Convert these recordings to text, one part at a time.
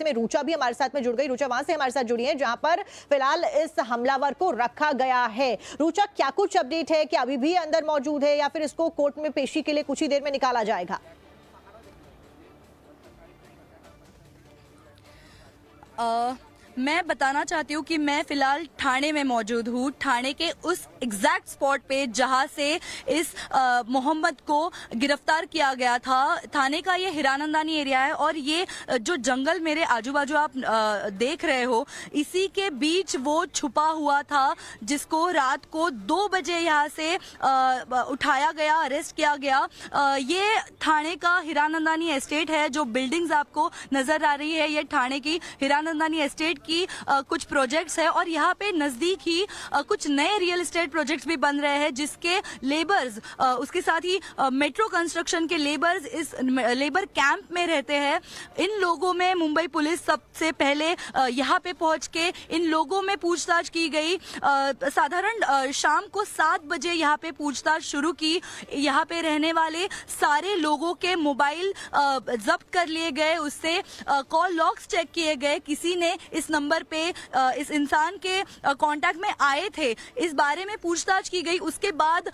में रुचा भी हमारे साथ में जुड़ गई। रुचा वहां से हमारे साथ जुड़ी है जहां पर फिलहाल इस हमलावर को रखा गया है। रुचा, क्या कुछ अपडेट है कि अभी भी अंदर मौजूद है या फिर इसको कोर्ट में पेशी के लिए कुछ ही देर में निकाला जाएगा? मैं बताना चाहती हूँ कि मैं फिलहाल ठाणे में मौजूद हूँ, ठाणे के उस एग्जैक्ट स्पॉट पे जहाँ से इस मोहम्मद को गिरफ्तार किया गया था। थाने का ये हिरानंदानी एरिया है और ये जो जंगल मेरे आजू बाजू आप देख रहे हो, इसी के बीच वो छुपा हुआ था जिसको रात को 2 बजे यहाँ से उठाया गया, अरेस्ट किया गया। ये ठाणे का हिरानंदानी एस्टेट है। जो बिल्डिंग्स आपको नजर आ रही है ये ठाणे की हिरानंदानी एस्टेट की कुछ प्रोजेक्ट्स है और यहाँ पे नजदीक ही कुछ नए रियल एस्टेट प्रोजेक्ट्स भी बन रहे हैं जिसके लेबर्स, उसके साथ ही मेट्रो कंस्ट्रक्शन के लेबर्स इस लेबर कैंप में रहते हैं। इन लोगों में मुंबई पुलिस सबसे पहले यहाँ पे पहुंच के इन लोगों में पूछताछ की गई। साधारण शाम को 7 बजे यहाँ पे पूछताछ शुरू की। यहाँ पे रहने वाले सारे लोगों के मोबाइल जब्त कर लिए गए, उससे कॉल लॉग्स चेक किए गए। किसी ने इस नंबर पे इस इंसान के कांटेक्ट में आए थे, इस बारे में पूछताछ की गई। उसके बाद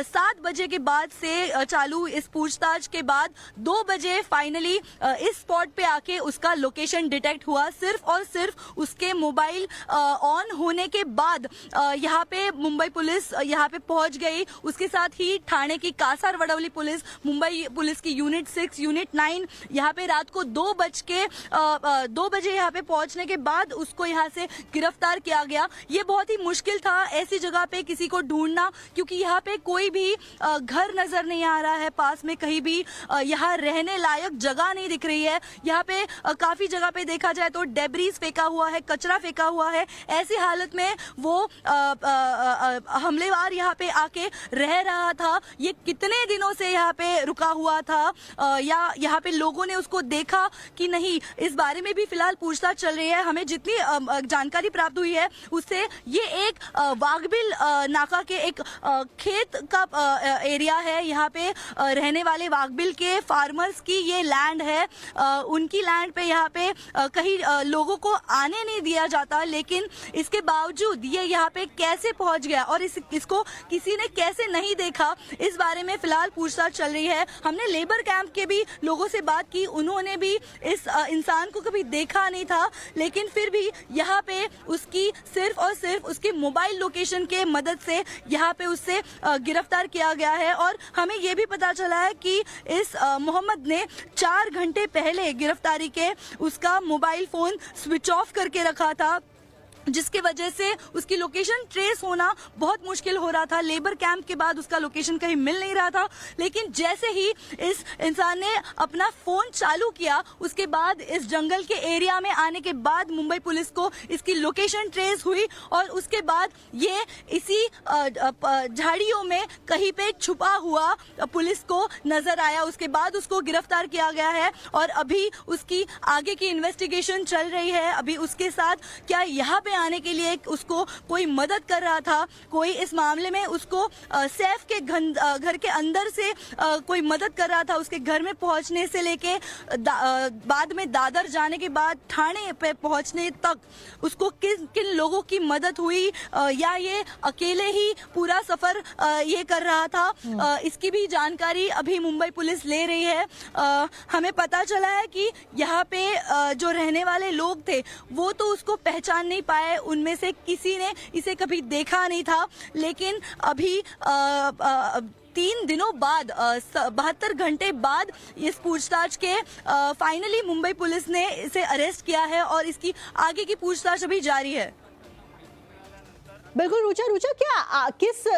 7 बजे के बाद से चालू इस पूछताछ के बाद 2 बजे फाइनली इस स्पॉट पे आके उसका लोकेशन डिटेक्ट हुआ। सिर्फ और सिर्फ उसके मोबाइल ऑन होने के बाद यहाँ पे मुंबई पुलिस यहाँ पे पहुंच गई। उसके साथ ही ठाणे की कासार वडवली पुलिस, मुंबई पुलिस की यूनिट 6, यूनिट 9 यहाँ पे रात को 2 बजे यहाँ पे पहुंचने के बाद उसको यहाँ से गिरफ्तार किया गया। ये बहुत ही मुश्किल था ऐसी जगह पे किसी को ढूंढना, क्योंकि यहाँ पे कोई भी घर नजर नहीं आ रहा है पास में, कहीं भी यहाँ रहने लायक जगह नहीं दिख रही है। यहाँ पे काफी जगह पे देखा जाए तो डेब्रीज फेंका हुआ है, कचरा फेंका हुआ है। ऐसी हालत में वो हमलेवार यहाँ पे आके रह रहा था। ये कितने दिनों से यहाँ पे रुका हुआ था या यहाँ पे लोगों ने उसको देखा कि नहीं, इस बारे में भी फिलहाल पूछताछ चल रही है। हमें जितनी जानकारी प्राप्त हुई है उससे ये एक वाघबिल नाका के एक खेत का एरिया है। यहाँ पे रहने वाले वाघबिल के फार्मर्स की ये लैंड है। उनकी लैंड पे यहाँ पे कहीं लोगों को आने नहीं दिया जाता, लेकिन इसके बावजूद ये यहाँ पे कैसे पहुंच गया और इसको किसी ने कैसे नहीं देखा, इस बारे में फिलहाल पूछताछ चल रही है। हमने लेबर कैंप के भी लोगों से बात की, उन्होंने भी इस इंसान को कभी देखा नहीं था, लेकिन फिर भी यहाँ पे उसकी सिर्फ और सिर्फ उसके मोबाइल लोकेशन के मदद से यहाँ पे उससे गिरफ्तार किया गया है। और हमें ये भी पता चला है कि इस मोहम्मद ने 4 घंटे पहले गिरफ्तारी के उसका मोबाइल फोन स्विच ऑफ करके रखा था, जिसके वजह से उसकी लोकेशन ट्रेस होना बहुत मुश्किल हो रहा था। लेबर कैंप के बाद उसका लोकेशन कहीं मिल नहीं रहा था, लेकिन जैसे ही इस इंसान ने अपना फोन चालू किया उसके बाद इस जंगल के एरिया में आने के बाद मुंबई पुलिस को इसकी लोकेशन ट्रेस हुई और उसके बाद ये इसी झाड़ियों में कहीं पे छुपा हुआ पुलिस को नजर आया। उसके बाद उसको गिरफ्तार किया गया है और अभी उसकी आगे की इन्वेस्टिगेशन चल रही है। अभी उसके साथ क्या यहाँ पे आने के लिए उसको कोई मदद कर रहा था, कोई इस मामले में उसको सैफ के घर के अंदर से कोई मदद कर रहा था, उसके घर में पहुंचने से लेके बाद में दादर जाने के बाद ठाणे पे पहुंचने तक उसको किन किन लोगों की मदद हुई या ये अकेले ही पूरा सफर ये कर रहा था, इसकी भी जानकारी अभी मुंबई पुलिस ले रही है। हमें पता चला है कि यहाँ पे जो रहने वाले लोग थे वो तो उसको पहचान नहीं पाए, उनमें से किसी ने इसे कभी देखा नहीं था, लेकिन अभी 3 दिनों बाद 72 घंटे बाद इस पूछताछ के फाइनली मुंबई पुलिस ने इसे अरेस्ट किया है और इसकी आगे की पूछताछ अभी जारी है। बिल्कुल रुचा,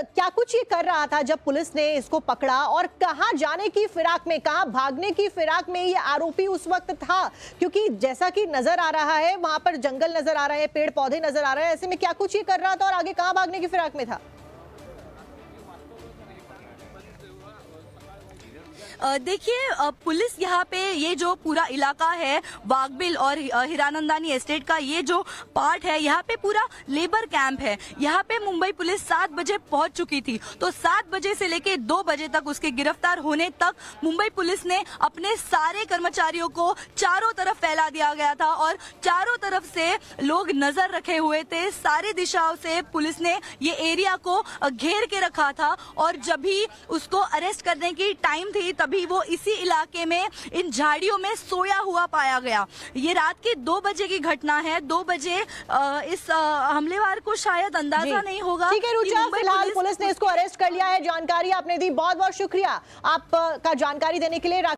क्या कुछ ये कर रहा था जब पुलिस ने इसको पकड़ा और कहां जाने की फिराक में, कहां भागने की फिराक में ये आरोपी उस वक्त था? क्योंकि जैसा कि नजर आ रहा है वहां पर जंगल नजर आ रहे हैं, पेड़ पौधे नजर आ रहे हैं, ऐसे में क्या कुछ ये कर रहा था और आगे कहां भागने की फिराक में था? देखिए पुलिस यहाँ पे ये जो पूरा इलाका है वाघबिल और हीरानंदानी एस्टेट का ये जो पार्ट है, यहाँ पे पूरा लेबर कैंप है। यहाँ पे मुंबई पुलिस 7 बजे पहुंच चुकी थी, तो 7 बजे से लेके 2 बजे तक उसके गिरफ्तार होने तक मुंबई पुलिस ने अपने सारे कर्मचारियों को चारों तरफ फैला दिया गया था और चारों तरफ से लोग नजर रखे हुए थे। सारी दिशाओं से पुलिस ने ये एरिया को घेर के रखा था और जब भी उसको अरेस्ट करने की टाइम थी तभी वो इसी इलाके में इन झाड़ियों में सोया हुआ पाया गया। ये रात के 2 बजे की घटना है। 2 बजे इस हमलेवार को शायद अंदाजा नहीं होगा। ठीक है रुचा, फिलहाल पुलिस ने इसको अरेस्ट कर लिया है। जानकारी आपने दी, बहुत बहुत शुक्रिया आपका जानकारी देने के लिए।